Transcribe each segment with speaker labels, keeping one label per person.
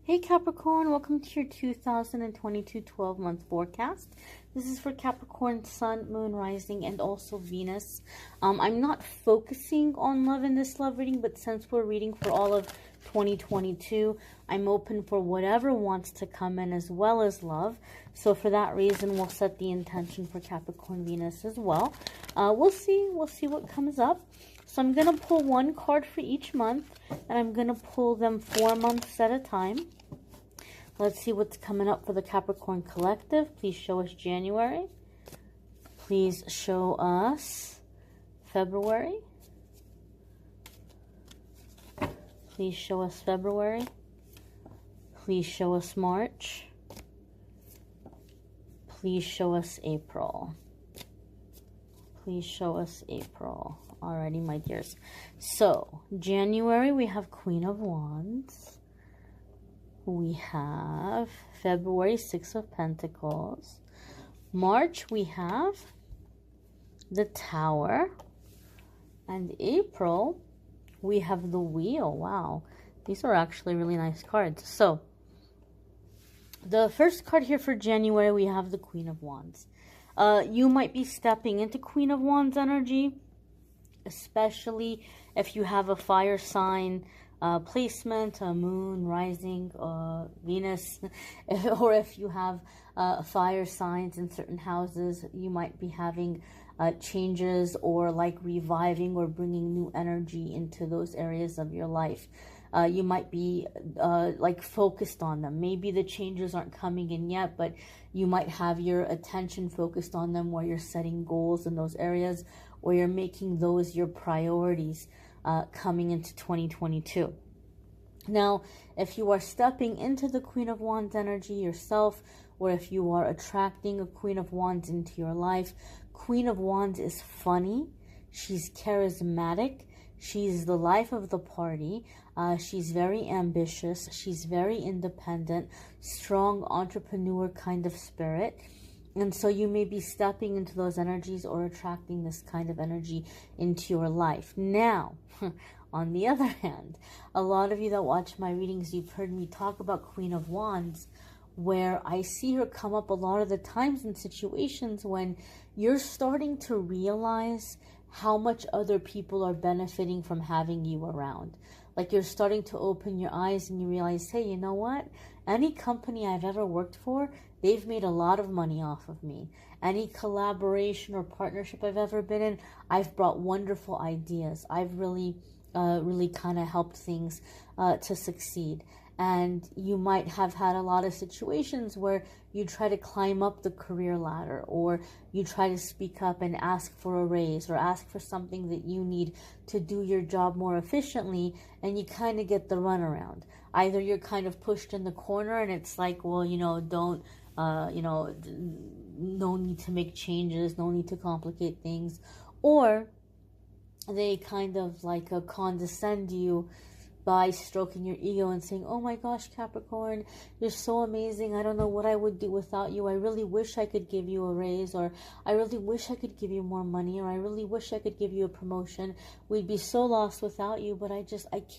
Speaker 1: Hey Capricorn, welcome to your 2022 12-month forecast. This is for Capricorn, Sun, Moon, Rising, and also Venus. I'm not focusing on love in this love reading, but since we're reading for all of 2022, I'm open for whatever wants to come in as well as love. So for that reason, we'll set the intention for Capricorn, Venus as well. We'll see what comes up. So I'm going to pull one card for each month, and I'm going to pull them 4 months at a time. Let's see what's coming up for the Capricorn Collective. Please show us January. Please show us February. Please show us February. Please show us March. Please show us April. Please show us April. Alrighty, my dears. So, January, we have Queen of Wands. We have February, Six of Pentacles. March, we have the Tower. And April, we have the Wheel. Wow. These are actually really nice cards. So, the first card here for January, we have the Queen of Wands. You might be stepping into Queen of Wands energy, especially if you have a fire sign placement, a moon, rising, Venus, or if you have fire signs in certain houses, you might be having changes or like reviving or bringing new energy into those areas of your life. You might be like focused on them. Maybe the changes aren't coming in yet, but you might have your attention focused on them where you're setting goals in those areas, or you're making those your priorities coming into 2022. Now, if you are stepping into the Queen of Wands energy yourself, or if you are attracting a Queen of Wands into your life, Queen of Wands is funny. She's charismatic. She's the life of the party. She's very ambitious. She's very independent, strong entrepreneur kind of spirit. And so you may be stepping into those energies or attracting this kind of energy into your life. Now, on the other hand, a lot of you that watch my readings, you've heard me talk about Queen of Wands, where I see her come up a lot of the times in situations when you're starting to realize how much other people are benefiting from having you around. Like you're starting to open your eyes and you realize, hey, you know what? Any company I've ever worked for, they've made a lot of money off of me. Any collaboration or partnership I've ever been in, I've brought wonderful ideas. I've really kind of helped things to succeed. And you might have had a lot of situations where you try to climb up the career ladder, or you try to speak up and ask for a raise, or ask for something that you need to do your job more efficiently, and you kind of get the runaround. Either you're kind of pushed in the corner and it's like, well, you know, don't, no need to make changes, no need to complicate things, or they kind of like condescend you by stroking your ego and saying, oh my gosh, Capricorn, you're so amazing. I don't know what I would do without you. I really wish I could give you a raise, or I really wish I could give you more money, or I really wish I could give you a promotion. We'd be so lost without you, but I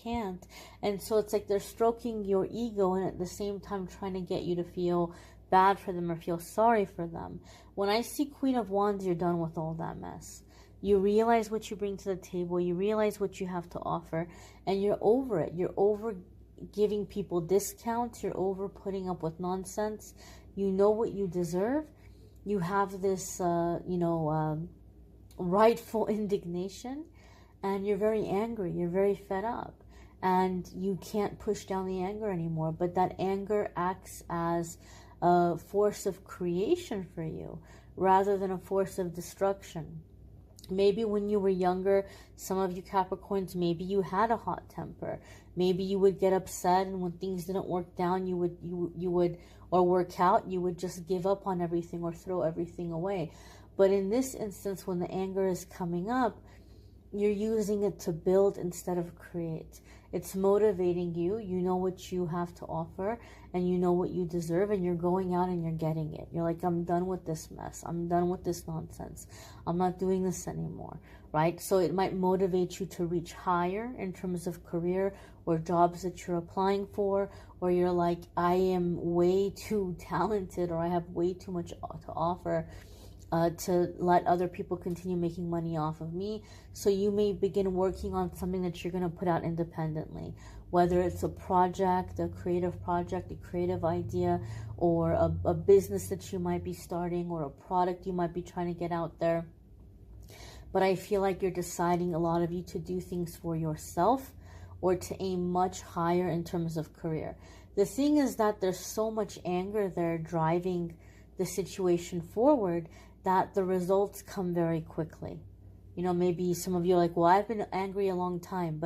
Speaker 1: can't. And so it's like they're stroking your ego and at the same time trying to get you to feel bad for them or feel sorry for them. When I see Queen of Wands, you're done with all that mess. You realize what you bring to the table. You realize what you have to offer. And you're over it. You're over giving people discounts. You're over putting up with nonsense. You know what you deserve. You have this, rightful indignation. And you're very angry. You're very fed up. And you can't push down the anger anymore. But that anger acts as a force of creation for you, rather than a force of destruction. Maybe when you were younger, some of you Capricorns, maybe you had a hot temper. Maybe you would get upset, and when things didn't work down, you would or work out, you would just give up on everything or throw everything away. But in this instance, when the anger is coming up, you're using it to build instead of create. It's motivating you. You know what you have to offer, and you know what you deserve, and you're going out and you're getting it. You're like, I'm done with this mess. I'm done with this nonsense. I'm not doing this anymore. right? So it might motivate you to reach higher in terms of career or jobs that you're applying for, or you're like, I am way too talented, or I have way too much to offer to let other people continue making money off of me. So you may begin working on something that you're going to put out independently, whether it's a project, a creative idea, or a business that you might be starting, or a product you might be trying to get out there. But I feel like you're deciding, a lot of you, to do things for yourself or to aim much higher in terms of career. The thing is that there's so much anger there driving the situation forward that the results come very quickly. You know, maybe some of you are like, well, I've been angry a long time,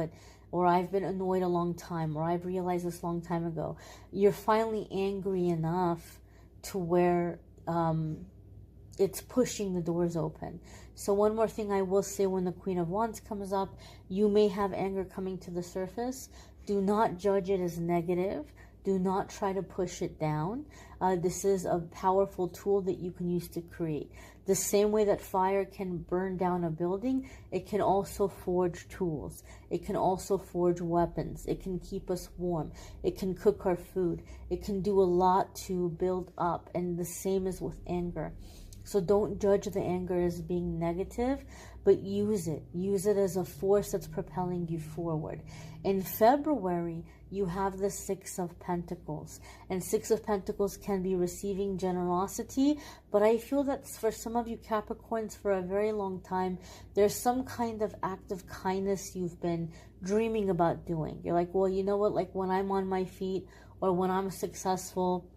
Speaker 1: or I've been annoyed a long time, or I've realized this long time ago. You're finally angry enough to where it's pushing the doors open. So one more thing I will say, when the Queen of Wands comes up, you may have anger coming to the surface. Do not judge it as negative. Do not try to push it down. This is a powerful tool that you can use to create. The same way that fire can burn down a building, it can also forge tools. It can also forge weapons. It can keep us warm. It can cook our food. It can do a lot to build up. And the same is with anger. So don't judge the anger as being negative, but use it. Use it as a force that's propelling you forward. In February, you have the Six of Pentacles. And Six of Pentacles can be receiving generosity, but I feel that for some of you Capricorns, for a very long time, there's some kind of act of kindness you've been dreaming about doing. You're like, well, you know what? Like, when I'm on my feet, or when I'm successful,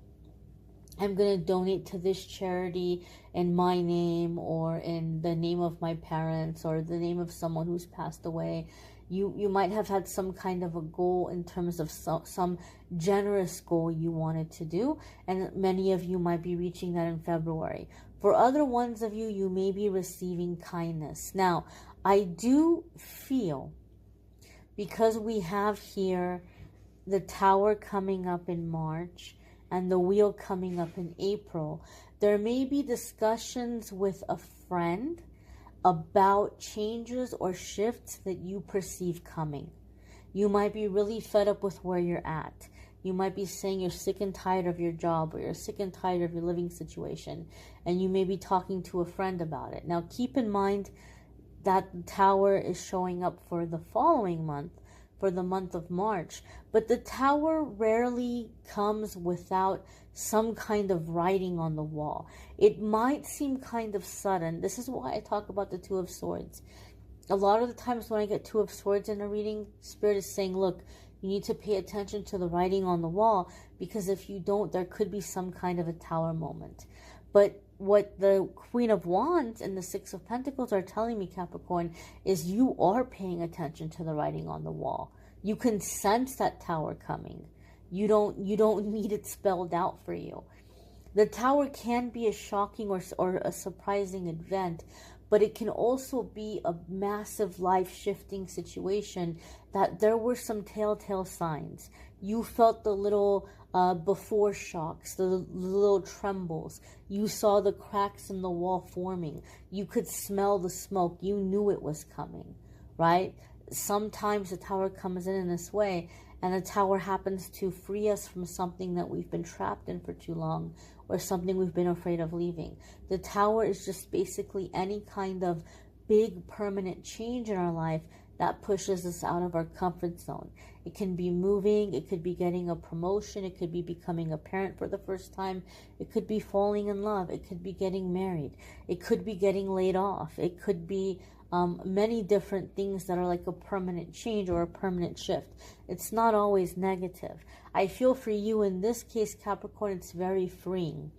Speaker 1: I'm going to donate to this charity in my name, or in the name of my parents, or the name of someone who's passed away. You might have had some kind of a goal in terms of some generous goal you wanted to do, and many of you might be reaching that in February. For other ones of you, you may be receiving kindness. Now, I do feel, because we have here the Tower coming up in March, and the Wheel coming up in April, there may be discussions with a friend about changes or shifts that you perceive coming. You might be really fed up with where you're at. You might be saying you're sick and tired of your job, or you're sick and tired of your living situation, and you may be talking to a friend about it. Now, keep in mind that the Tower is showing up for the following month, for the month of March, but the Tower rarely comes without some kind of writing on the wall. It might seem kind of sudden. This is why I talk about the Two of Swords. A lot of the times when I get Two of Swords in a reading, Spirit is saying, look, you need to pay attention to the writing on the wall, because if you don't, there could be some kind of a Tower moment. But what the Queen of Wands and the Six of Pentacles are telling me, Capricorn, is you are paying attention to the writing on the wall. You can sense that Tower coming. You don't need it spelled out for you. The Tower can be a shocking or a surprising event, but it can also be a massive life-shifting situation that there were some telltale signs. You felt the little before shocks, the little trembles. You saw the cracks in the wall forming. You could smell the smoke. You knew it was coming, right? Sometimes the Tower comes in this way, and the Tower happens to free us from something that we've been trapped in for too long, or something we've been afraid of leaving. The Tower is just basically any kind of big permanent change in our life that pushes us out of our comfort zone. It can be moving, it could be getting a promotion, it could be becoming a parent for the first time, it could be falling in love, it could be getting married, it could be getting laid off, it could be many different things that are like a permanent change or a permanent shift. It's not always negative. I feel for you in this case, Capricorn, it's very freeing.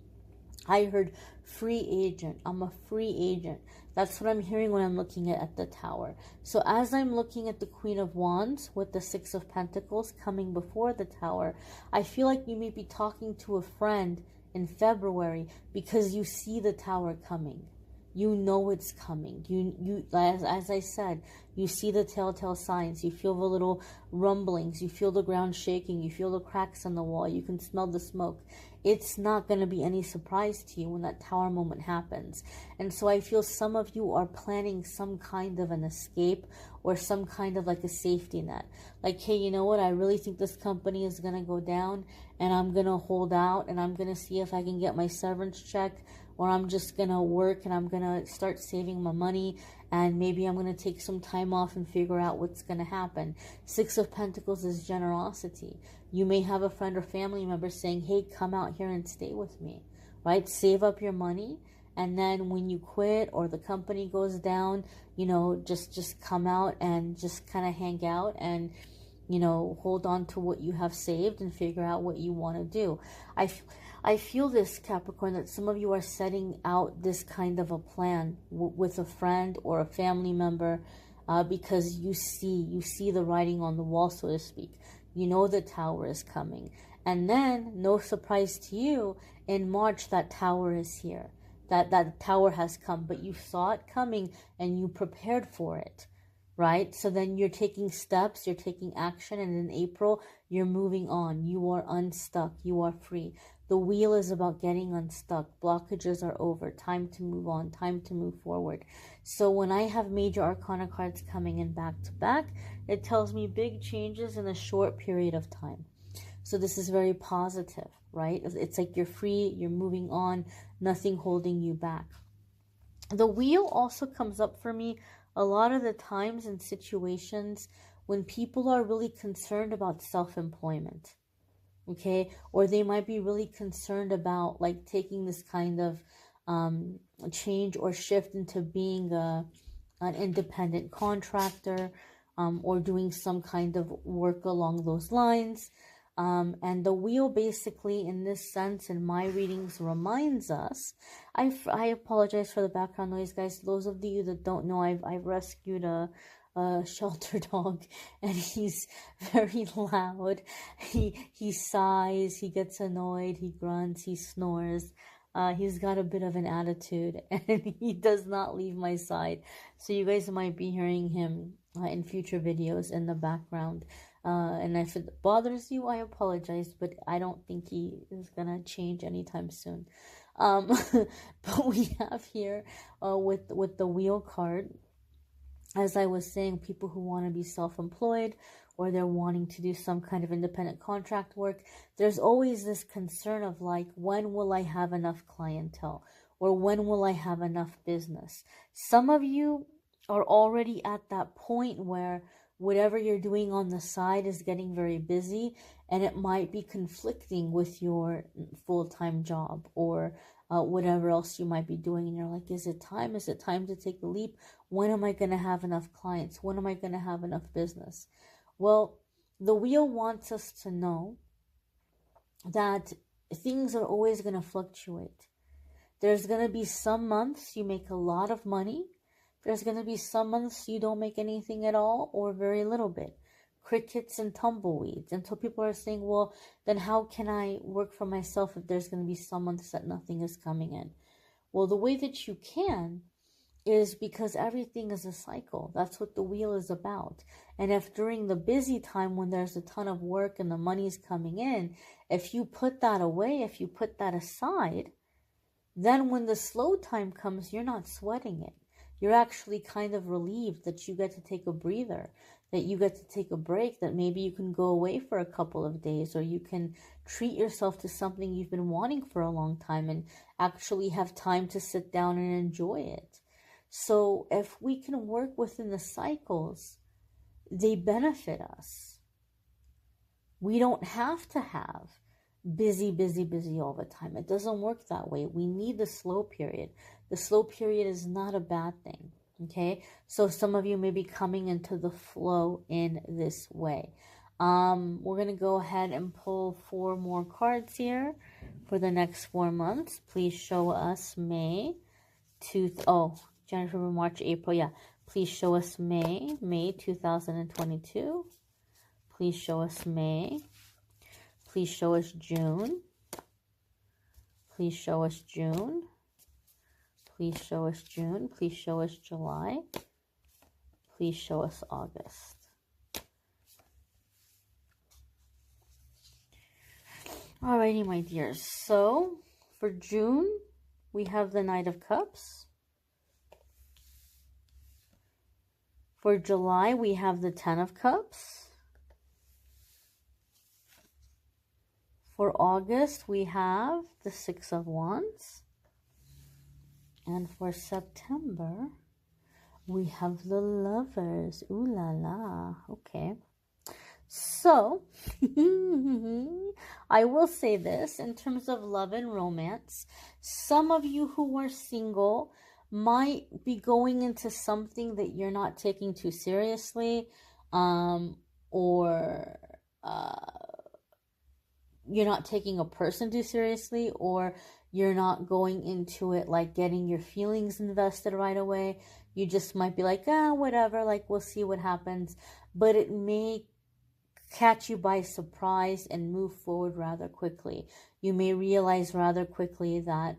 Speaker 1: I heard free agent. I'm a free agent. That's what I'm hearing when I'm looking at the Tower. So as I'm looking at the Queen of Wands with the Six of Pentacles coming before the Tower, I feel like you may be talking to a friend in February because you see the Tower coming. You know it's coming. You as I said, you see the telltale signs. You feel the little rumblings. You feel the ground shaking. You feel the cracks in the wall. You can smell the smoke. It's not going to be any surprise to you when that tower moment happens. And so I feel some of you are planning some kind of an escape or some kind of like a safety net. Like, hey, you know what? I really think this company is going to go down, and I'm going to hold out, and I'm going to see if I can get my severance check, or I'm just going to work and I'm going to start saving my money, and maybe I'm going to take some time off and figure out what's going to happen. Six of Pentacles is generosity. You may have a friend or family member saying, hey, come out here and stay with me, right? Save up your money, and then when you quit or the company goes down, you know, just come out and just kind of hang out and, you know, hold on to what you have saved and figure out what you want to do. I feel this, Capricorn, that some of you are setting out this kind of a plan with a friend or a family member because you see the writing on the wall, so to speak. You know the tower is coming. And then, no surprise to you, in March, that tower is here. That tower has come, but you saw it coming and you prepared for it, right? So then you're taking steps, you're taking action, and in April, you're moving on. You are unstuck. You are free. The wheel is about getting unstuck. Blockages are over. Time to move on. Time to move forward. So when I have major arcana cards coming in back to back, it tells me big changes in a short period of time. So this is very positive, right? It's like you're free, you're moving on, nothing holding you back. The wheel also comes up for me a lot of the times in situations when people are really concerned about self-employment. Okay, or they might be really concerned about like taking this kind of change or shift into being an independent contractor or doing some kind of work along those lines. And the wheel basically in this sense in my readings reminds us, I apologize for the background noise, guys. Those of you that don't know, I've rescued a shelter dog, and he's very loud. He sighs, he gets annoyed, he grunts, he snores. He's got a bit of an attitude, and he does not leave my side. So you guys might be hearing him in future videos in the background. And if it bothers you, I apologize, but I don't think he is gonna change anytime soon. But we have here with the wheel card, as I was saying, people who want to be self-employed or they're wanting to do some kind of independent contract work, there's always this concern of like, when will I have enough clientele? Or when will I have enough business? Some of you are already at that point where whatever you're doing on the side is getting very busy, and it might be conflicting with your full-time job or whatever else you might be doing. And you're like, is it time? Is it time to take the leap? When am I going to have enough clients? When am I going to have enough business? Well, the wheel wants us to know that things are always going to fluctuate. There's going to be some months you make a lot of money. There's going to be some months you don't make anything at all or very little bit. Crickets and tumbleweeds. And so people are saying, well, then how can I work for myself if there's going to be some months that nothing is coming in? Well, the way that you can is because everything is a cycle. That's what the wheel is about. And if during the busy time when there's a ton of work and the money's coming in, if you put that away, if you put that aside, then when the slow time comes, you're not sweating it. You're actually kind of relieved that you get to take a breather, that you get to take a break, that maybe you can go away for a couple of days, or you can treat yourself to something you've been wanting for a long time and actually have time to sit down and enjoy it. So if we can work within the cycles, they benefit us. We don't have to have busy all the time. It doesn't work that way. We need the slow period. The slow period is not a bad thing. Okay, so some of you may be coming into the flow in this way. We're going to go ahead and pull 4 more cards here for the next 4 months. Please show us May to, January, February, March, April. Yeah, please show us May 2022. Please show us May. Please show us June. Please show us June. Please show us June. Please show us July. Please show us August. Alrighty, my dears. So, for June, we have the Knight of Cups. For July, we have the Ten of Cups. For August, we have the Six of Wands. And for September, we have the Lovers. Ooh la la. Okay. So, I will say this in terms of love and romance. Some of you who are single might be going into something that you're not taking too seriously, or you're not taking a person too seriously, or you're not going into it like getting your feelings invested right away. You just might be like, whatever, like we'll see what happens. But it may catch you by surprise and move forward rather quickly. You may realize rather quickly that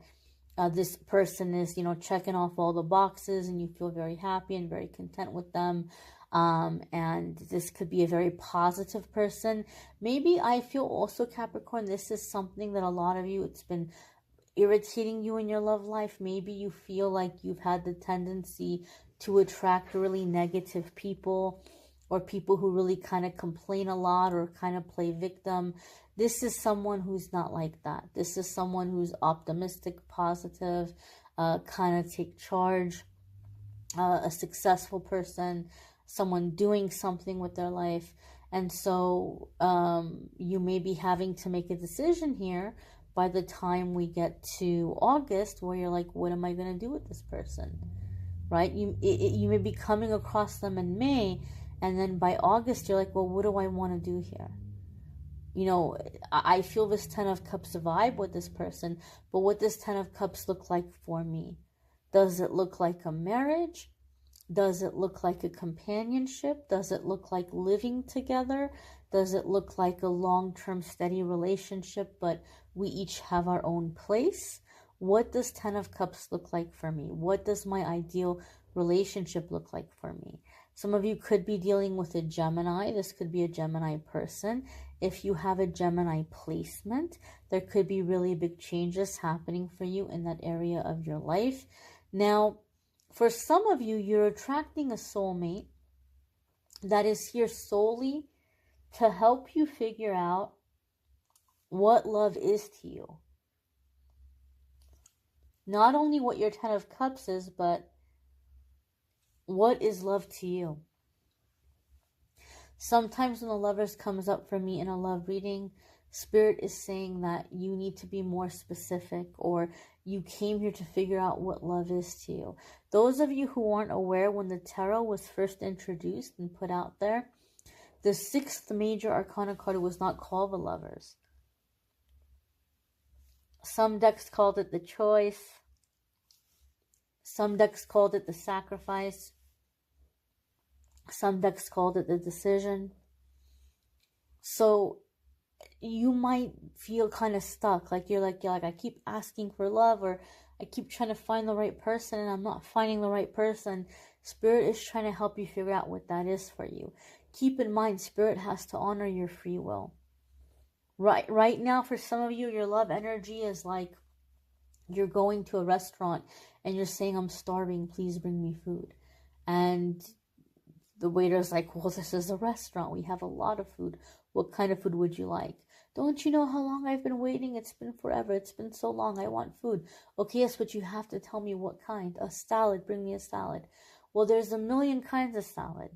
Speaker 1: this person is, checking off all the boxes, and you feel very happy and very content with them. And this could be a very positive person. Maybe I feel also, Capricorn, this is something that a lot of you, it's been irritating you in your love life. Maybe you feel like you've had the tendency to attract really negative people, or people who really kind of complain a lot or kind of play victim. This is someone who's not like that. This is someone who's optimistic, positive, kind of take charge, a successful person, someone doing something with their life. And so you may be having to make a decision here by the time we get to August, where you're like, what am I going to do with this person? Right? You may be coming across them in May, and then by August, you're like, well, what do I want to do here? I feel this Ten of Cups vibe with this person, but what does Ten of Cups look like for me? Does it look like a marriage? Does it look like a companionship? Does it look like living together? Does it look like a long-term steady relationship, but we each have our own place? What does Ten of Cups look like for me? What does my ideal relationship look like for me? Some of you could be dealing with a Gemini. This could be a Gemini person. If you have a Gemini placement, there could be really big changes happening for you in that area of your life. Now, for some of you, you're attracting a soulmate that is here solely to help you figure out what love is to you. Not only what your Ten of Cups is, but what is love to you? Sometimes when the Lovers comes up for me in a love reading, Spirit is saying that you need to be more specific, or you came here to figure out what love is to you. Those of you who aren't aware, when the tarot was first introduced and put out there, the 6th major arcana card was not called the Lovers. Some decks called it the Choice. Some decks called it the Sacrifice. Some decks called it the Decision. So you might feel kind of stuck, like you're like I keep asking for love, or I keep trying to find the right person and I'm not finding the right person. Spirit is trying to help you figure out what that is for you. Keep in mind, Spirit has to honor your free will. Right now, for some of you, your love energy is like you're going to a restaurant and you're saying, I'm starving, please bring me food. And the waiter's like, well, this is a restaurant. We have a lot of food. What kind of food would you like? Don't you know how long I've been waiting? It's been forever. It's been so long. I want food. Okay, yes, but you have to tell me what kind. A salad. Bring me a salad. Well, there's a million kinds of salad.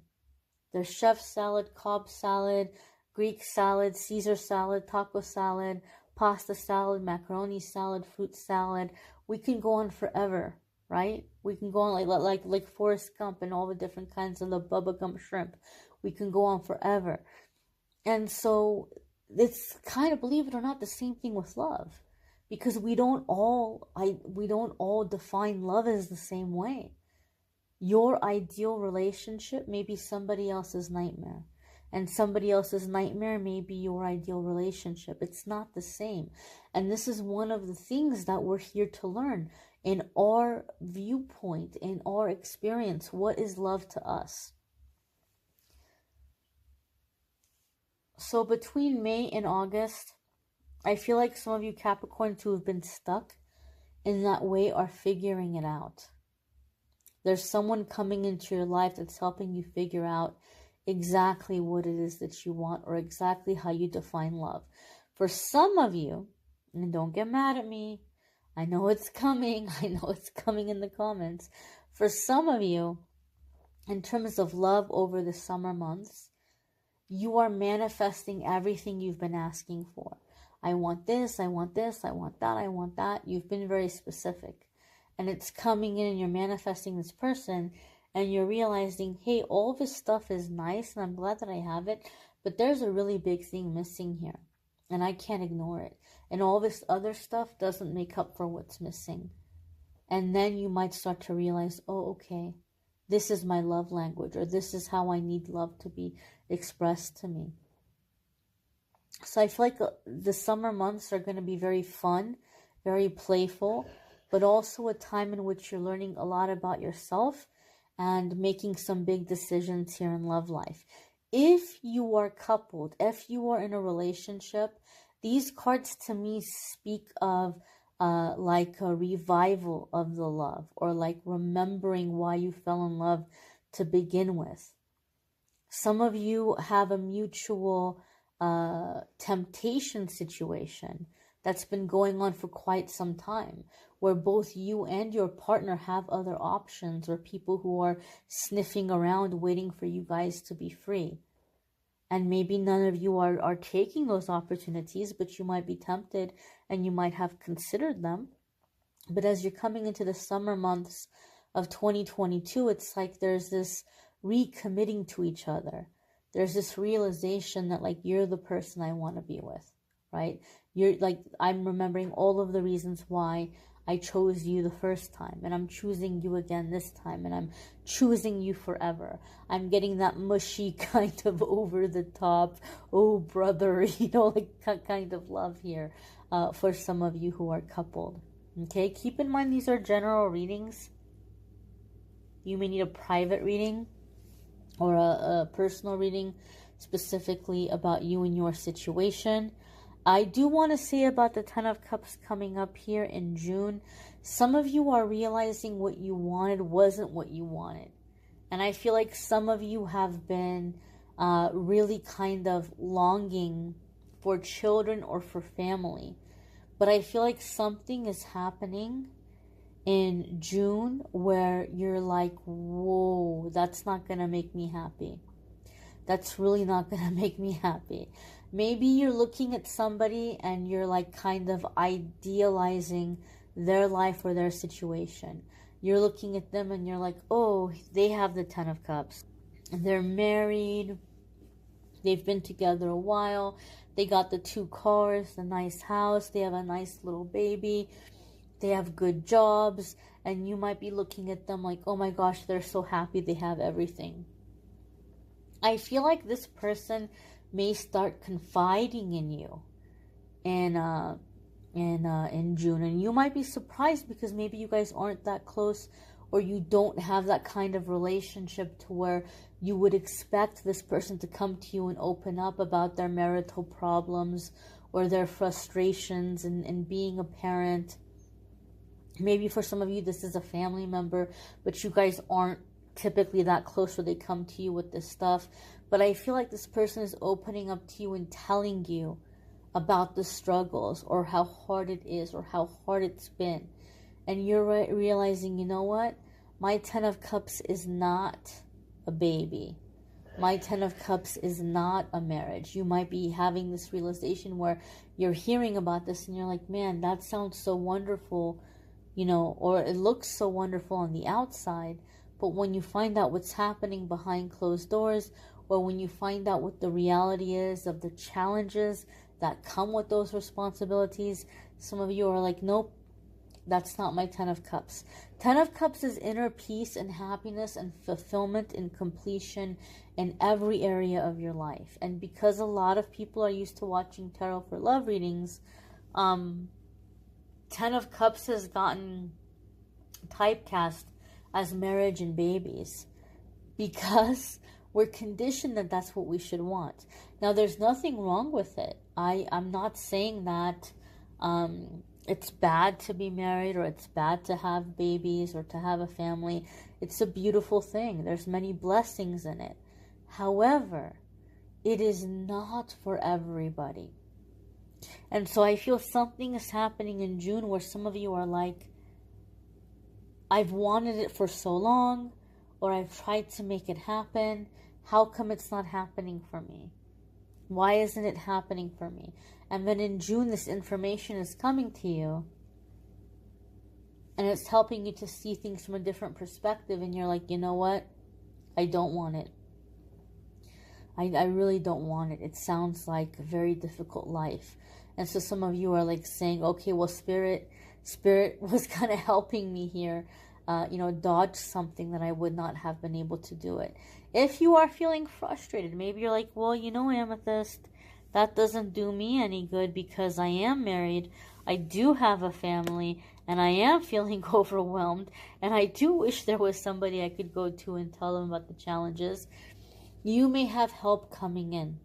Speaker 1: There's chef salad, Cobb salad, Greek salad, Caesar salad, taco salad, pasta salad, macaroni salad, fruit salad. We can go on forever, right? We can go on like Forrest Gump and all the different kinds of the Bubba Gump shrimp. We can go on forever. And so it's kind of, believe it or not, the same thing with love, because we don't all define love as the same way. Your ideal relationship may be somebody else's nightmare, and somebody else's nightmare may be your ideal relationship. It's not the same. And this is one of the things that we're here to learn. in our viewpoint, in our experience, what is love to us? So between May and August, I feel like some of you Capricorns who have been stuck in that way are figuring it out. There's someone coming into your life that's helping you figure out exactly what it is that you want, or exactly how you define love. For some of you, and don't get mad at me, I know it's coming. I know it's coming in the comments. For some of you, in terms of love over the summer months, you are manifesting everything you've been asking for. I want this, I want this, I want that, I want that. You've been very specific. And it's coming in and you're manifesting this person and you're realizing, hey, all this stuff is nice and I'm glad that I have it, but there's a really big thing missing here and I can't ignore it. And all this other stuff doesn't make up for what's missing. And then you might start to realize, oh, okay, this is my love language, or this is how I need love to be expressed to me. So I feel like the summer months are going to be very fun, very playful, but also a time in which you're learning a lot about yourself and making some big decisions here in love life. If you are coupled, if you are in a relationship, these cards to me speak of like a revival of the love, or like remembering why you fell in love to begin with. Some of you have a mutual temptation situation that's been going on for quite some time, where both you and your partner have other options, or people who are sniffing around waiting for you guys to be free. And maybe none of you are taking those opportunities, but you might be tempted and you might have considered them. But as you're coming into the summer months of 2022, it's like there's this recommitting to each other. There's this realization that like, you're the person I want to be with, right? You're like, I'm remembering all of the reasons why I chose you the first time, and I'm choosing you again this time, and I'm choosing you forever. I'm getting that mushy kind of over the top, oh brother, like kind of love here for some of you who are coupled. Okay, keep in mind these are general readings. You may need a private reading or a personal reading specifically about you and your situation. I do want to say about the Ten of Cups coming up here in June, some of you are realizing what you wanted wasn't what you wanted. And I feel like some of you have been really kind of longing for children or for family. But I feel like something is happening in June where you're like, whoa, that's not going to make me happy. That's really not going to make me happy. Maybe you're looking at somebody and you're like kind of idealizing their life or their situation. You're looking at them and you're like, oh, they have the Ten of Cups. They're married. They've been together a while. They got the 2 cars, the nice house. They have a nice little baby. They have good jobs. And you might be looking at them like, oh my gosh, they're so happy they have everything. I feel like this person may start confiding in you in June, and you might be surprised because maybe you guys aren't that close, or you don't have that kind of relationship to where you would expect this person to come to you and open up about their marital problems or their frustrations in being a parent. Maybe for some of you this is a family member, but you guys aren't typically that close where they come to you with this stuff. But I feel like this person is opening up to you and telling you about the struggles or how hard it is or how hard it's been. And you're realizing, you know what? My Ten of Cups is not a baby. My Ten of Cups is not a marriage. You might be having this realization where you're hearing about this and you're like, man, that sounds so wonderful, or it looks so wonderful on the outside. But when you find out what's happening behind closed doors, or when you find out what the reality is of the challenges that come with those responsibilities, some of you are like, nope, that's not my Ten of Cups. Ten of Cups is inner peace and happiness and fulfillment and completion in every area of your life. And because a lot of people are used to watching tarot for love readings, Ten of Cups has gotten typecast as marriage and babies, because we're conditioned that that's what we should want. Now, there's nothing wrong with it. I'm not saying that it's bad to be married, or it's bad to have babies, or to have a family. It's a beautiful thing. There's many blessings in it. However, it is not for everybody. And so I feel something is happening in June where some of you are like, I've wanted it for so long, or I've tried to make it happen. How come it's not happening for me? Why isn't it happening for me? And then in June, this information is coming to you, and it's helping you to see things from a different perspective. And you're like, you know what? I don't want it. I really don't want it. It sounds like a very difficult life. And so some of you are like saying, okay, well, Spirit was kind of helping me here, dodge something that I would not have been able to do it. If you are feeling frustrated, maybe you're like, well, Amethyst, that doesn't do me any good because I am married, I do have a family, and I am feeling overwhelmed, and I do wish there was somebody I could go to and tell them about the challenges. You may have help coming in.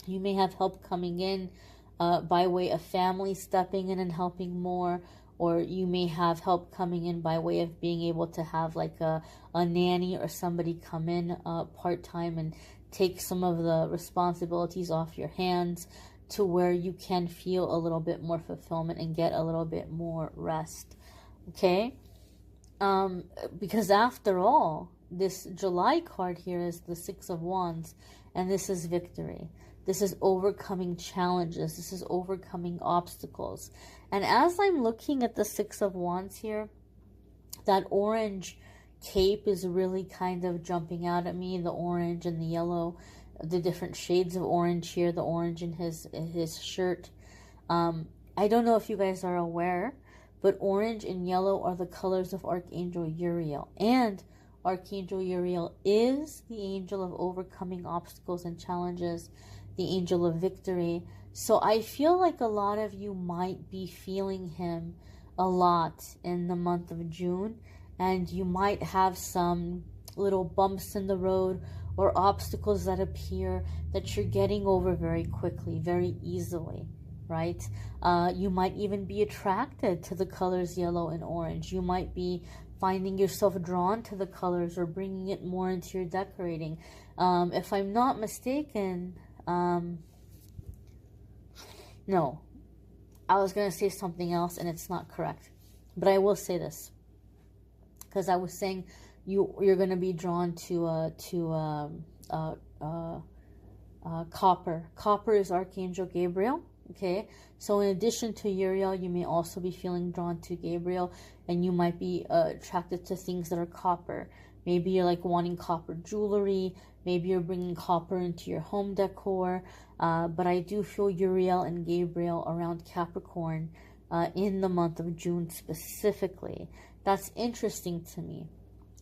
Speaker 1: You may have help coming in by way of family stepping in and helping more, or you may have help coming in by way of being able to have like a nanny or somebody come in part-time and take some of the responsibilities off your hands, to where you can feel a little bit more fulfillment and get a little bit more rest. Okay? Because after all, this July card here is the Six of Wands, and this is victory. This is overcoming challenges. This is overcoming obstacles. And as I'm looking at the Six of Wands here, that orange cape is really kind of jumping out at me. The orange and the yellow, the different shades of orange here, the orange in his shirt. I don't know if you guys are aware, but orange and yellow are the colors of Archangel Uriel. And Archangel Uriel is the angel of overcoming obstacles and challenges, the angel of victory. So I feel like a lot of you might be feeling him a lot in the month of June, and you might have some little bumps in the road or obstacles that appear that you're getting over very quickly, very easily, right? You might even be attracted to the colors yellow and orange. You might be finding yourself drawn to the colors or bringing it more into your decorating. If I'm not mistaken, no, I was going to say something else and it's not correct, but I will say this, because I was saying you're going to be drawn to copper. Copper is Archangel Gabriel. Okay, so in addition to Uriel, you may also be feeling drawn to Gabriel, and you might be attracted to things that are copper. Maybe you're like wanting copper jewelry. Maybe you're bringing copper into your home decor. But I do feel Uriel and Gabriel around Capricorn in the month of June specifically. That's interesting to me.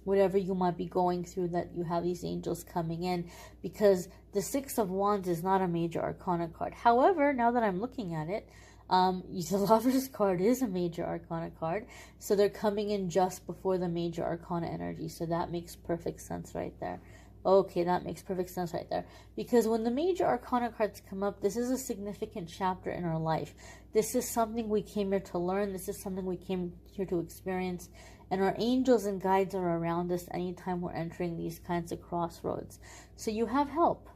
Speaker 1: Whatever you might be going through, that you have these angels coming in, because the Six of Wands is not a major arcana card. However, now that I'm looking at it, the Lover's card is a major arcana card, so they're coming in just before the major arcana energy, so that makes perfect sense right there. Okay, that makes perfect sense right there, because when the major arcana cards come up, this is a significant chapter in our life. This is something we came here to learn. This is something we came here to experience. And our angels and guides are around us anytime we're entering these kinds of crossroads. So you have help.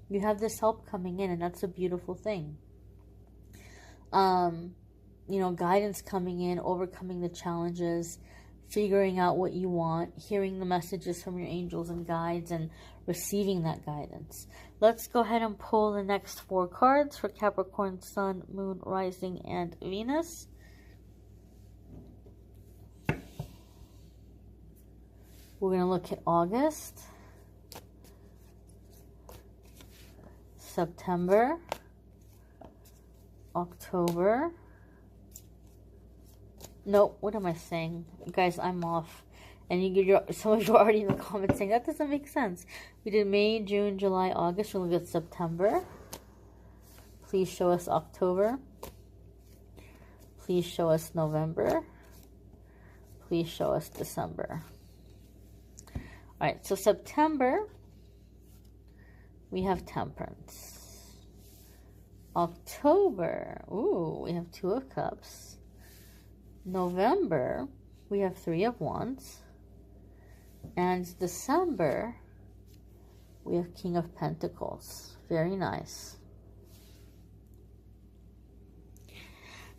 Speaker 1: You have this help coming in, and that's a beautiful thing. Guidance coming in, overcoming the challenges, figuring out what you want, hearing the messages from your angels and guides, and receiving that guidance. Let's go ahead and pull the next 4 cards for Capricorn, Sun, Moon, Rising, and Venus. We're going to look at August, September, October. No, what am I saying? Guys, I'm off. And some of you are already in the comments saying, that doesn't make sense. We did May, June, July, August. We'll look at September. Please show us October. Please show us November. Please show us December. All right, so September, we have Temperance. October, ooh, we have Two of Cups. November, we have Three of Wands. And December, we have King of Pentacles. Very nice.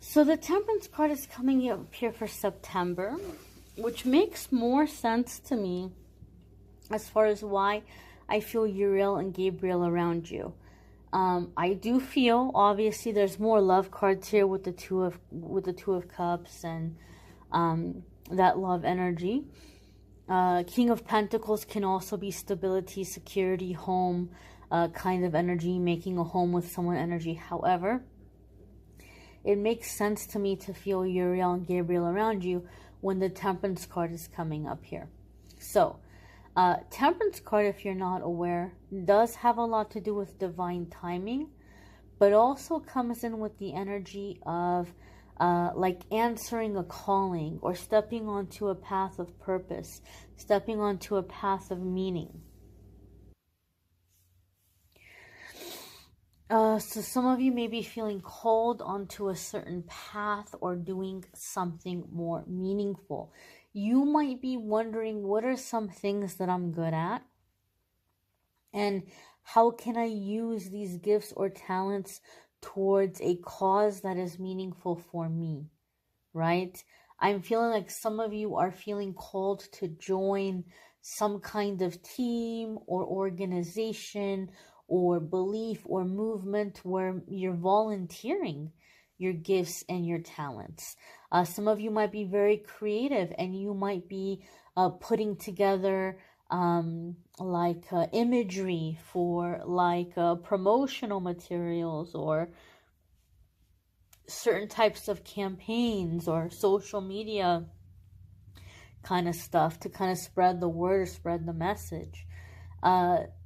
Speaker 1: So the Temperance card is coming up here for September, which makes more sense to me as far as why I feel Uriel and Gabriel around you. I do feel, obviously, there's more love cards here with the Two of Cups and that love energy. King of Pentacles can also be stability, security, home kind of energy, making a home with someone energy. However, it makes sense to me to feel Uriel and Gabriel around you when the Temperance card is coming up here. So, Temperance card, if you're not aware, does have a lot to do with divine timing, but also comes in with the energy of like answering a calling or stepping onto a path of purpose, stepping onto a path of meaning. So some of you may be feeling called onto a certain path or doing something more meaningful. You might be wondering, what are some things that I'm good at? And how can I use these gifts or talents towards a cause that is meaningful for me, right? I'm feeling like some of you are feeling called to join some kind of team or organization or belief or movement where you're volunteering your gifts and your talents. Some of you might be very creative and you might be putting together imagery for promotional materials or certain types of campaigns or social media kind of stuff to kind of spread the word or spread the message.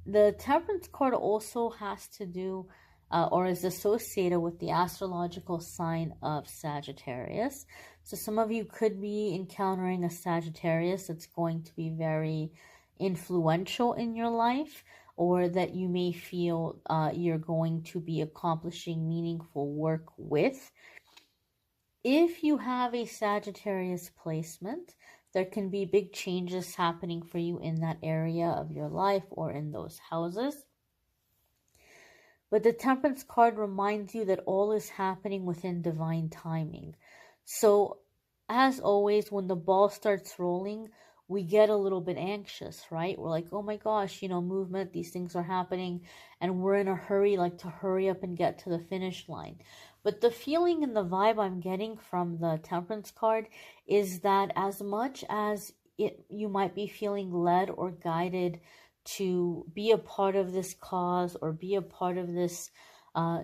Speaker 1: The Temperance card also has to do or is associated with the astrological sign of Sagittarius. So some of you could be encountering a Sagittarius that's going to be very influential in your life, or that you may feel you're going to be accomplishing meaningful work with. If you have a Sagittarius placement, there can be big changes happening for you in that area of your life or in those houses. But the Temperance card reminds you that all is happening within divine timing. So, as always, when the ball starts rolling, we get a little bit anxious, right? We're like, oh my gosh, movement, these things are happening, and we're in a hurry, like to hurry up and get to the finish line. But the feeling and the vibe I'm getting from the Temperance card is that as much as you might be feeling led or guided to be a part of this cause or be a part of this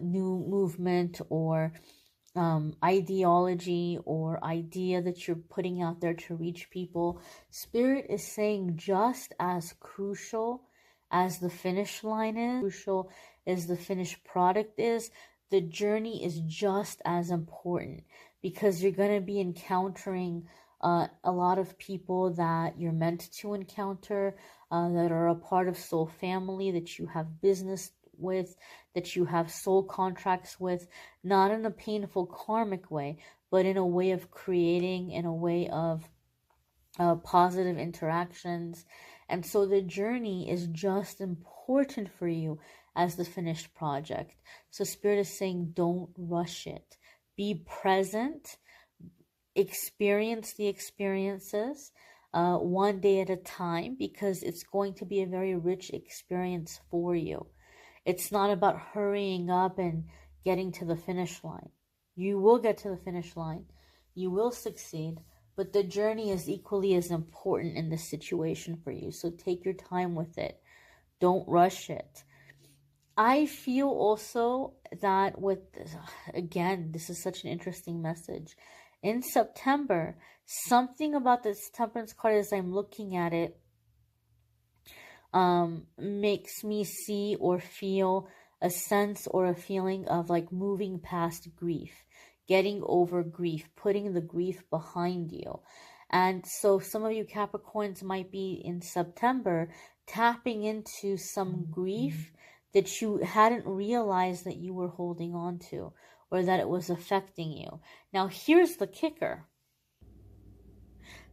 Speaker 1: new movement or ideology or idea that you're putting out there to reach people, Spirit is saying just as crucial as the finish line is, crucial as the finished product is, the journey is just as important, because you're going to be encountering a lot of people that you're meant to encounter, that are a part of soul family, that you have business with, that you have soul contracts with, not in a painful karmic way, but in a way of creating, in a way of positive interactions. And so the journey is just important for you as the finished project. So Spirit is saying, don't rush it. Be present. Experience the experiences one day at a time, because it's going to be a very rich experience for you. It's not about hurrying up and getting to the finish line. You will get to the finish line. You will succeed, but the journey is equally as important in this situation for you. So take your time with it. Don't rush it. I feel also that with, again, this is such an interesting message. In September, something about this Temperance card as I'm looking at it makes me see or feel a sense or a feeling of like moving past grief, getting over grief, putting the grief behind you. And so some of you Capricorns might be in September tapping into some grief that you hadn't realized that you were holding on to, or that it was affecting you. Now, here's the kicker.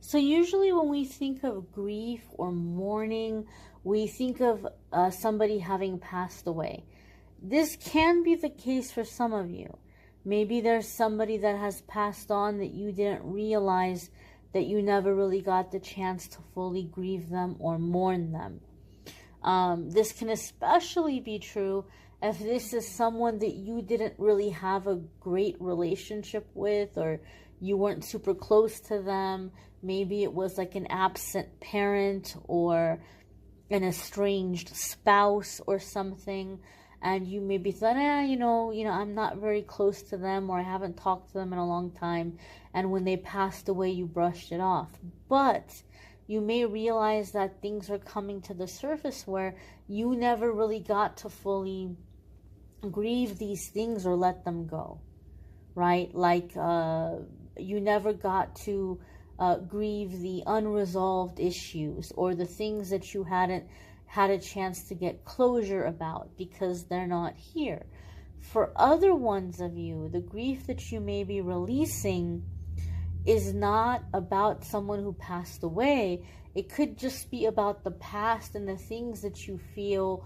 Speaker 1: So usually when we think of grief or mourning, we think of somebody having passed away. This can be the case for some of you. Maybe there's somebody that has passed on that you didn't realize, that you never really got the chance to fully grieve them or mourn them. This can especially be true if this is someone that you didn't really have a great relationship with, or you weren't super close to them. Maybe it was like an absent parent or an estranged spouse or something, and you maybe thought, I'm not very close to them, or I haven't talked to them in a long time, and when they passed away, you brushed it off. But you may realize that things are coming to the surface where you never really got to fully grieve these things or let them go, right? Like you never got to grieve the unresolved issues, or the things that you hadn't had a chance to get closure about because they're not here. For other ones of you, the grief that you may be releasing is not about someone who passed away. It could just be about the past and the things that you feel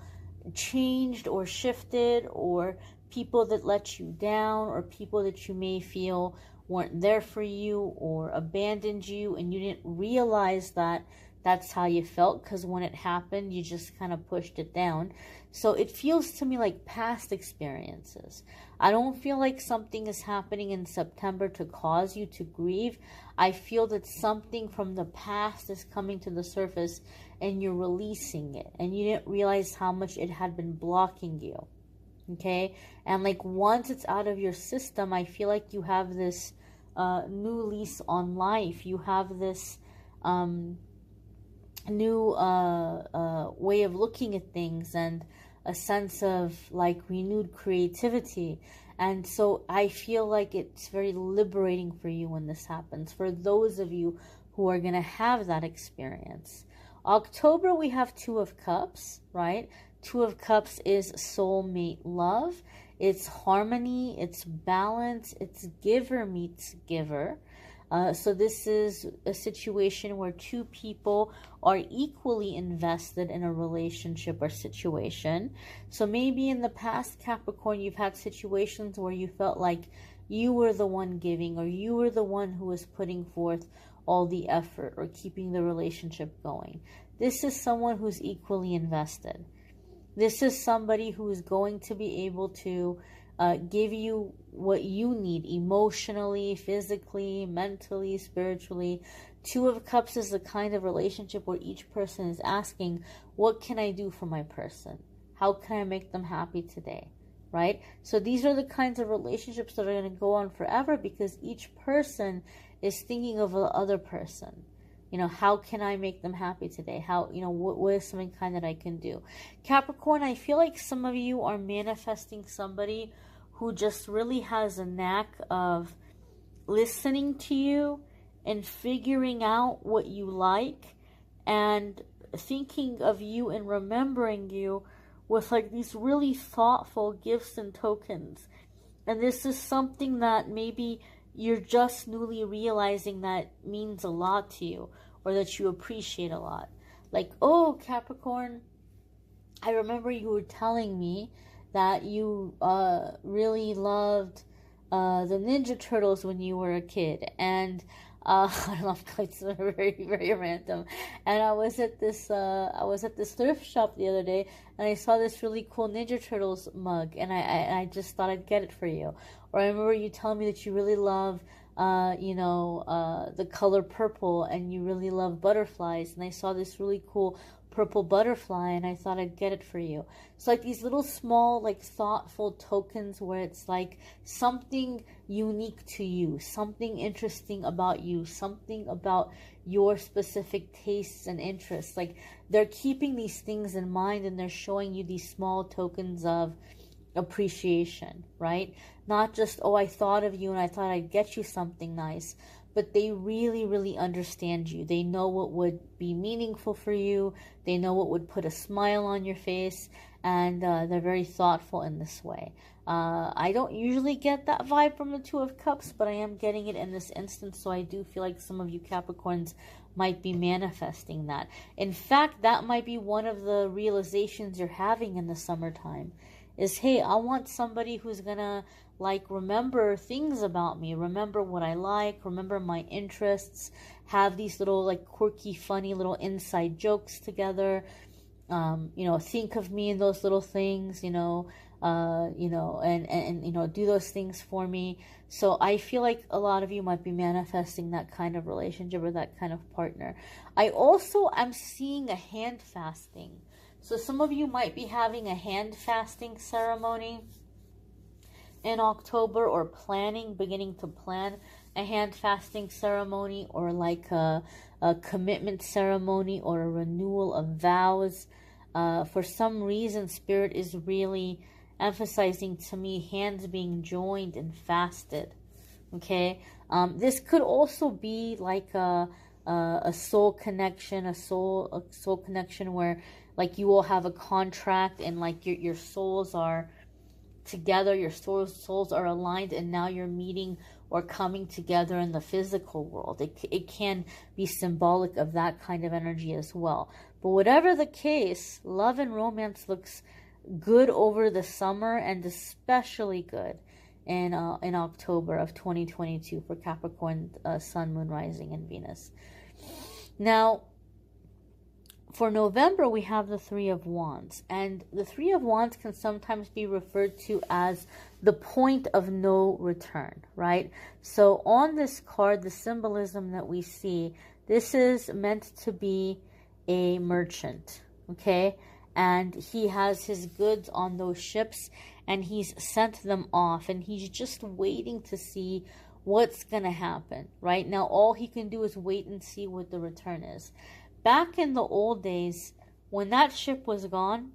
Speaker 1: changed or shifted, or people that let you down, or people that you may feel weren't there for you or abandoned you, and you didn't realize that that's how you felt, because when it happened, you just kind of pushed it down. So it feels to me like past experiences. I don't feel like something is happening in September to cause you to grieve. I feel that something from the past is coming to the surface and you're releasing it, and you didn't realize how much it had been blocking you. Okay? And like once it's out of your system, I feel like you have this new lease on life. You have this new way of looking at things, and a sense of like renewed creativity. And so I feel like it's very liberating for you when this happens, for those of you who are going to have that experience. October, we have Two of Cups, right? Two of Cups is soulmate love. It's harmony, it's balance, it's giver meets giver. So this is a situation where two people are equally invested in a relationship or situation. So maybe in the past, Capricorn, you've had situations where you felt like you were the one giving, or you were the one who was putting forth all the effort or keeping the relationship going. This is someone who's equally invested. This is somebody who is going to be able to give you what you need emotionally, physically, mentally, spiritually. Two of Cups is the kind of relationship where each person is asking, what can I do for my person? How can I make them happy today? Right? So these are the kinds of relationships that are going to go on forever, because each person is thinking of the other person. How can I make them happy today? How, what is something kind that I can do? Capricorn, I feel like some of you are manifesting somebody who just really has a knack of listening to you and figuring out what you like, and thinking of you and remembering you with like these really thoughtful gifts and tokens. And this is something that maybe you're just newly realizing that means a lot to you, or that you appreciate a lot. Like, oh, Capricorn, I remember you were telling me that you really loved the Ninja Turtles when you were a kid. And I don't know, it's very, very random. And I was at this thrift shop the other day, and I saw this really cool Ninja Turtles mug, and I just thought I'd get it for you. Or I remember you telling me that you really love the color purple, and you really love butterflies, and I saw this really cool purple butterfly, and I thought I'd get it for you. So like these little small, like thoughtful tokens where it's like something unique to you, something interesting about you, something about your specific tastes and interests. Like they're keeping these things in mind, and they're showing you these small tokens of appreciation, right? Not just, oh, I thought of you and I thought I'd get you something nice, but they really, really understand you. They know what would be meaningful for you. They know what would put a smile on your face, and they're very thoughtful in this way. I don't usually get that vibe from the Two of Cups, but I am getting it in this instance, so I do feel like some of you Capricorns might be manifesting that. In fact, that might be one of the realizations you're having in the summertime is, hey, I want somebody who's gonna like remember things about me, remember what I like, remember my interests, have these little like quirky, funny little inside jokes together, think of me in those little things, and do those things for me. So I feel like a lot of you might be manifesting that kind of relationship or that kind of partner. I also am seeing a hand fasting. So some of you might be having a hand fasting ceremony in October, or beginning to plan a hand fasting ceremony, or like a commitment ceremony, or a renewal of vows. For some reason, Spirit is really emphasizing to me hands being joined and fasted. Okay, this could also be like a soul connection, a soul connection where like you all have a contract and like your souls are together, your souls are aligned, and now you're meeting or coming together in the physical world. It can be symbolic of that kind of energy as well. But whatever the case, love and romance looks good over the summer, and especially good in October of 2022 for Capricorn, Sun, Moon, Rising, and Venus. Now, for November, we have the Three of Wands. And the Three of Wands can sometimes be referred to as the point of no return, right? So on this card, the symbolism that we see, this is meant to be a merchant, okay? And he has his goods on those ships, and he's sent them off, and he's just waiting to see what's going to happen. Right now, all he can do is wait and see what the return is. Back in the old days, when that ship was gone,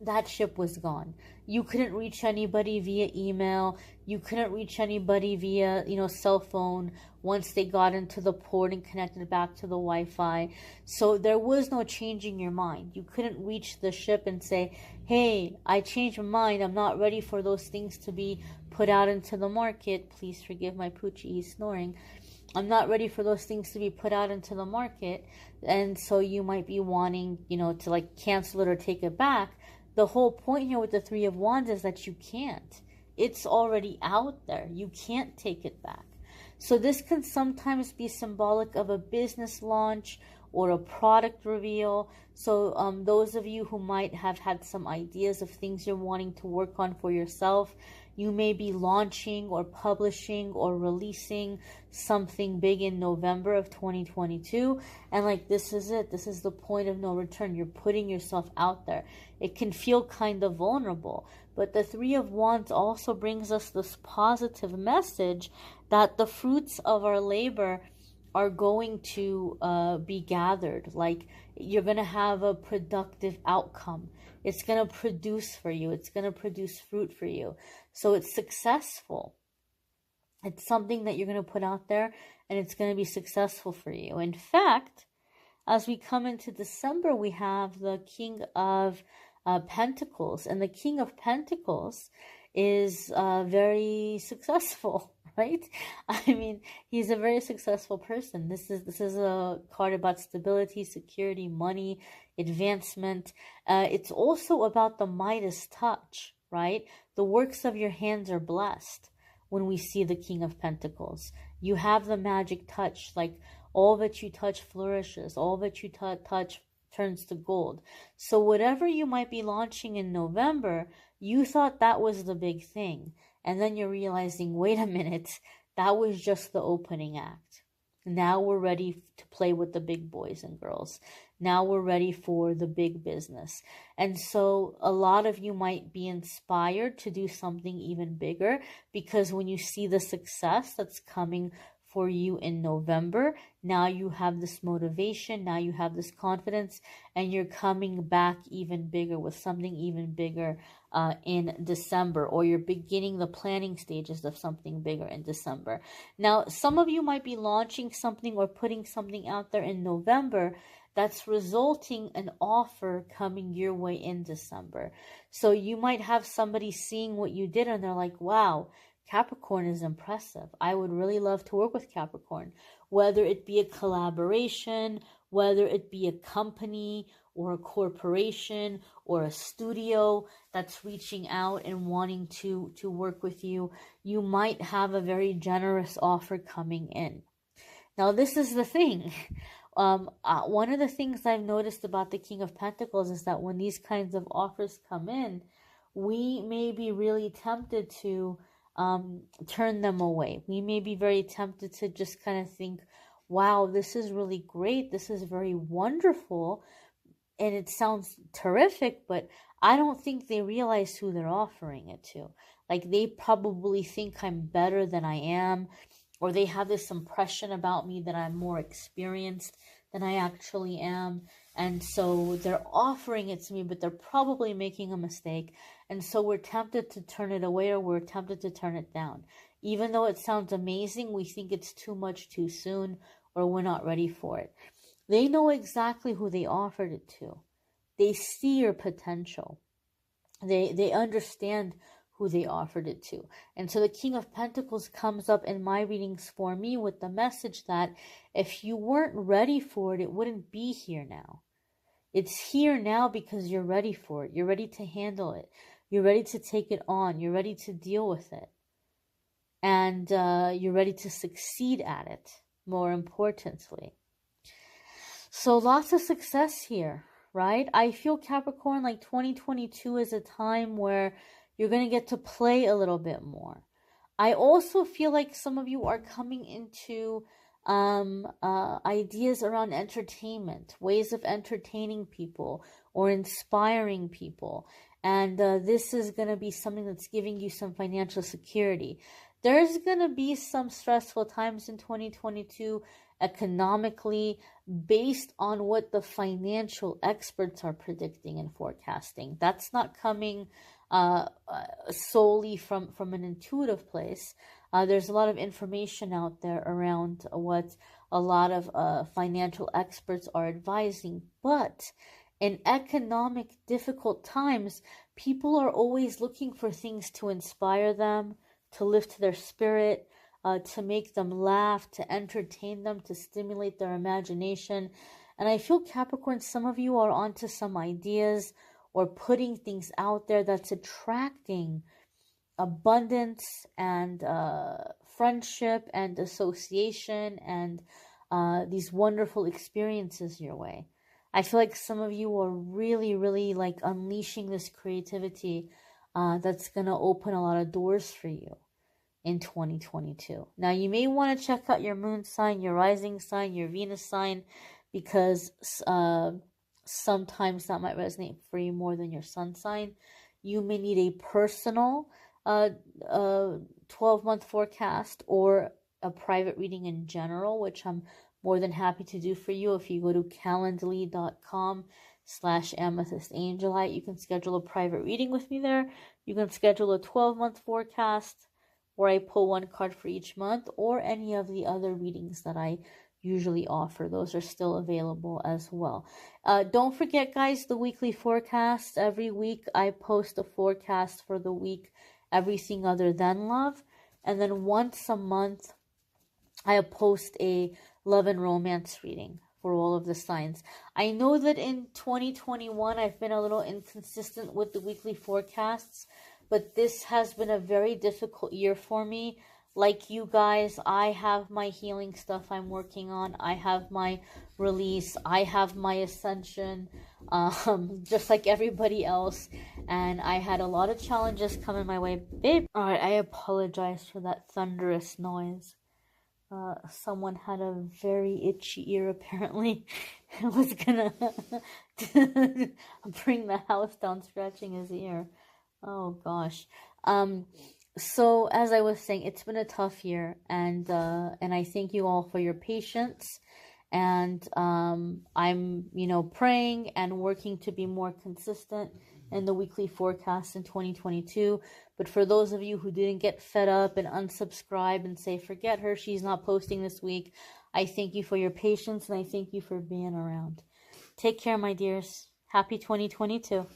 Speaker 1: that ship was gone. You couldn't reach anybody via email. You couldn't reach anybody via, cell phone once they got into the port and connected back to the Wi-Fi. So there was no changing your mind. You couldn't reach the ship and say, hey, I changed my mind. I'm not ready for those things to be put out into the market. Please forgive my poochie, he's snoring. I'm not ready for those things to be put out into the market. And so you might be wanting, to like cancel it or take it back. The whole point here with the Three of Wands is that you can't. It's already out there. You can't take it back. So this can sometimes be symbolic of a business launch or a product reveal. So those of you who might have had some ideas of things you're wanting to work on for yourself, you may be launching or publishing or releasing something big in November of 2022. And like, this is it. This is the point of no return. You're putting yourself out there. It can feel kind of vulnerable. But the Three of Wands also brings us this positive message that the fruits of our labor are going to be gathered. Like, you're going to have a productive outcome. It's going to produce for you. It's going to produce fruit for you. So it's successful. It's something that you're going to put out there, and it's going to be successful for you. In fact, as we come into December, we have the King of Pentacles. And the King of Pentacles is very successful, right? I mean, he's a very successful person. This is a card about stability, security, money, advancement. It's also about the Midas touch, right? The works of your hands are blessed when we see the King of Pentacles. You have the magic touch, like all that you touch flourishes, all that you touch turns to gold. So whatever you might be launching in November, you thought that was the big thing. And then you're realizing, wait a minute, that was just the opening act. Now we're ready to play with the big boys and girls. Now we're ready for the big business. And so a lot of you might be inspired to do something even bigger, because when you see the success that's coming for you in November. Now you have this motivation, now you have this confidence, and you're coming back even bigger with something even bigger in December, or you're beginning the planning stages of something bigger in December. Now, some of you might be launching something or putting something out there in November that's resulting an offer coming your way in December. So you might have somebody seeing what you did and they're like, wow, Capricorn is impressive. I would really love to work with Capricorn. Whether it be a collaboration, whether it be a company or a corporation or a studio that's reaching out and wanting to work with you, you might have a very generous offer coming in. Now, this is the thing. One of the things I've noticed about the King of Pentacles is that when these kinds of offers come in, we may be really tempted to turn them away. We may be very tempted to just kind of think, wow, this is really great. This is very wonderful. And it sounds terrific, but I don't think they realize who they're offering it to. Like, they probably think I'm better than I am, or they have this impression about me that I'm more experienced than I actually am. And so they're offering it to me, but they're probably making a mistake. And so we're tempted to turn it away, or we're tempted to turn it down. Even though it sounds amazing, we think it's too much too soon, or we're not ready for it. They know exactly who they offered it to. They see your potential. They understand who they offered it to. And so the King of Pentacles comes up in my readings for me with the message that if you weren't ready for it, it wouldn't be here now. It's here now because you're ready for it. You're ready to handle it. You're ready to take it on. You're ready to deal with it. And you're ready to succeed at it, more importantly. So lots of success here, right? I feel, Capricorn, like 2022 is a time where you're going to get to play a little bit more. I also feel like some of you are coming into ideas around entertainment, ways of entertaining people or inspiring people. And this is going to be something that's giving you some financial security. There's going to be some stressful times in 2022 economically, based on what the financial experts are predicting and forecasting. That's not coming solely from an intuitive place. There's a lot of information out there around what a lot of financial experts are advising. But in economic difficult times, people are always looking for things to inspire them, to lift their spirit, to make them laugh, to entertain them, to stimulate their imagination. And I feel, Capricorn, some of you are onto some ideas or putting things out there that's attracting abundance and friendship and association and these wonderful experiences your way. I feel like some of you are really, really like unleashing this creativity that's going to open a lot of doors for you in 2022. Now, you may want to check out your moon sign, your rising sign, your Venus sign, because sometimes that might resonate for you more than your sun sign. You may need a personal 12-month forecast or a private reading in general, which I'm more than happy to do for you. If you go to calendly.com/amethystangelite, you can schedule a private reading with me there. You can schedule a 12-month forecast where I pull one card for each month, or any of the other readings that I usually offer. Those are still available as well. Don't forget, guys, the weekly forecast. Every week I post a forecast for the week, everything other than love. And then once a month, I post a love and romance reading for all of the signs. I know that in 2021, I've been a little inconsistent with the weekly forecasts, but this has been a very difficult year for me. Like you guys, I have my healing stuff I'm working on. I have my release. I have my ascension, just like everybody else. And I had a lot of challenges coming my way. Babe, all right, I apologize for that thunderous noise. Someone had a very itchy ear, apparently. I was gonna bring the house down, scratching his ear. Oh, gosh. So as I was saying, it's been a tough year, and I thank you all for your patience. And I'm, praying and working to be more consistent in the weekly forecast in 2022. But for those of you who didn't get fed up and unsubscribe and say, forget her, she's not posting this week, I thank you for your patience, and I thank you for being around. Take care, my dears. Happy 2022.